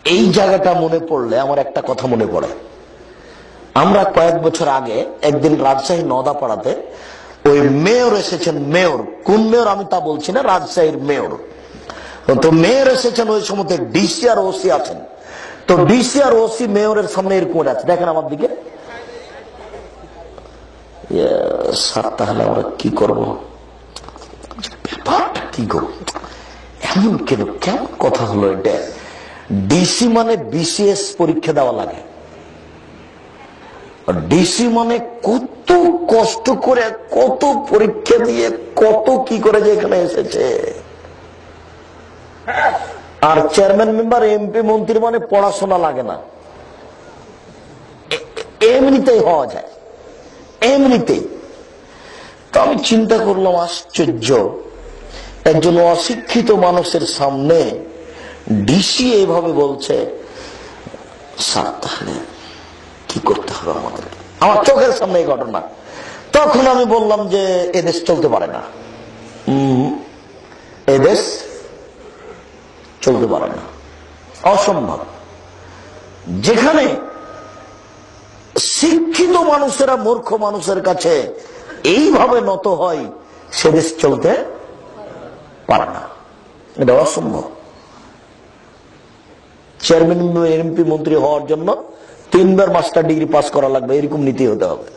এই জায়গাটা মনে পড়লে আমার একটা কথা মনে পড়ে। আমরা কয়েক বছর আগে একদিন রাজশাহী নওদাপাড়াতে ওই মেয়র এসেছেন, মেয়র কোন মেয়র আমি তা বলছি না, রাজশাহীর মেয়র। তো মেয়র এসেছেন, ওই সময় ডিসি আর ওসি আছেন। তো ডিসি আর ওসি মেয়রের সামনে এরকম আছে, দেখেন আমার দিকে। স্যার তাহলে আমরা কি করবো, ব্যাপারটা কি করবো, এমন কেন, কেমন কথা হলো এটা? ডিসি মানে বিসিএস পরীক্ষা দেওয়া লাগে। ডিসি মানে কত কষ্ট করে, কত পরীক্ষা দিয়ে, কত কি করে যে এখানে এসেছে। আর চেয়ারম্যান মেম্বার এমপি মন্ত্রী মানে পড়াশোনা লাগে না, এমনিতেই হওয়া যায়, এমনিতেই। তো আমি চিন্তা করলাম, আশ্চর্য, একজন অশিক্ষিত মানুষের সামনে ডিসি এইভাবে বলছে। স্যার তাহলে কি করতে হবে আমাদের? আমার চোখের সামনে এই ঘটনা। তখন আমি বললাম যে এদেশ চলতে পারে না, এদেশ চলতে পারে না, অসম্ভব। যেখানে শিক্ষিত মানুষেরা মূর্খ মানুষের কাছে এইভাবে নত হয়, সে দেশ চলতে পারে না, এটা অসম্ভব। চেয়ারম্যান এমপি মন্ত্রী হওয়ার জন্য 3 বার মাস্টার ডিগ্রি পাস করা লাগবে, এরকম নীতি হতে হবে।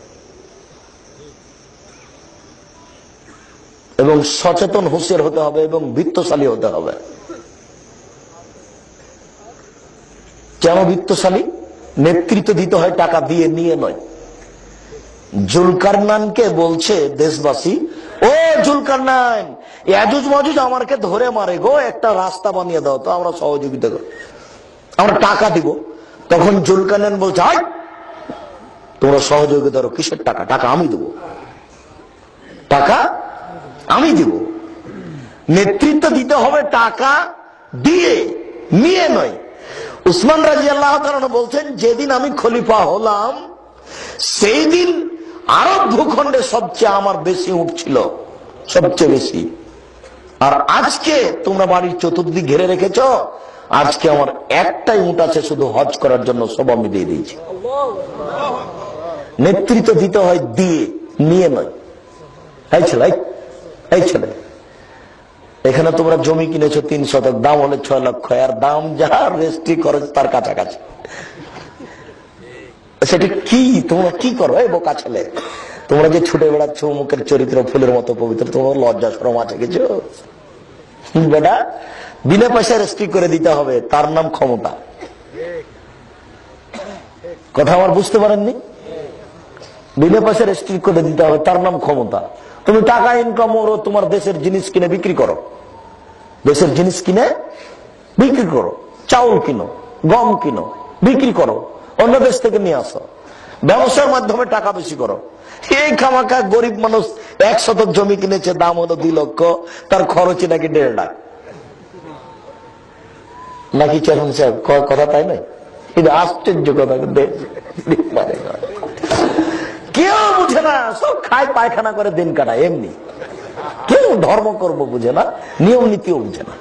এবং সচেতন হুঁশিয়ার হতে হবে, এবং বৃত্তশালী হতে হবে। কেন বৃত্তশালী? নেতৃত্ব দিতে হয় টাকা দিয়ে, নিয়ে নয়। জুলকারনাইনকে বলছে দেশবাসী, ও জুলকারনাইন, ইয়াজুজ মাজুজ আমাকে ধরে মারে গো, একটা রাস্তা বানিয়ে দাও তো, আমরা সহযোগিতা করব, আমরা টাকা দিব। তখন জুলকারনাইন বলছে, তোমরা সহযোগিতা করো, কিসের টাকা? টাকা আমি দেবো, টাকা আমি দিব। নেতৃত্ব দিতে হবে টাকা দিয়ে, নিয়ে নয়। উসমান রাদিয়াল্লাহু তাআলা বলছেন, যেদিন আমি খলিফা হলাম সেই দিন আরব ভূখণ্ডে সবচেয়ে আমার বেশি উট ছিল, সবচেয়ে বেশি। আর আজকে তোমরা বাড়ির চতুর্দিক ঘিরে রেখেছ, আজকে আমার একটাই উট আছে শুধু হজ করার জন্য, সব আমি দিয়ে দিয়েছি। নেতৃত্ব দিতে হয় দিয়ে, নিয়ে নয়। এই ছেলে, এই ছেলে, এখানে তোমরা জমি কিনেছো 3 শতক, দাম হলে 6 লক্ষ, আর দাম যা রেজিস্ট্রি খরচ তার কাছাকাছি। সেটা কি, তোমরা কি করো? এই বোকা ছেলে, তোমরা যে ছুটে বেড়াচ্ছ মুখের চরিত্র ফুলের মতো পবিত্র, তোমার লজ্জা শরম আছে কিছু? বেটা, বিনা পয়সায় রেজিস্ট্রি করে দিতে হবে, তার নাম ক্ষমতা। কথা আমার বুঝতে পারেননি? বিনা পয়সায় রেজিস্ট্রি করে দিতে হবে, তার নাম ক্ষমতা। তুমি টাকা ইনকাম করো, তোমার দেশের জিনিস কিনে বিক্রি করো, দেশের জিনিস কিনে বিক্রি করো, চাউল কিনো, গম কিনো, বিক্রি করো, অন্য দেশ থেকে নিয়ে আসো, ব্যবসার মাধ্যমে টাকা বেশি করো। এই খামাখা গরিব মানুষ 1 শতক জমি কিনেছে, দাম হলো 2 লক্ষ, তার খরচই নাকি 1.5 লাখ। নাকি চেয়ারম্যান সাহেব কথা তাই নয়? কিন্তু আশ্চর্য কথা, কেউ বুঝে না, সব খায় পায়খানা করে দিন কাটায়, এমনি। কেউ ধর্ম করবো বুঝে না, নিয়ম নীতিও বুঝে না।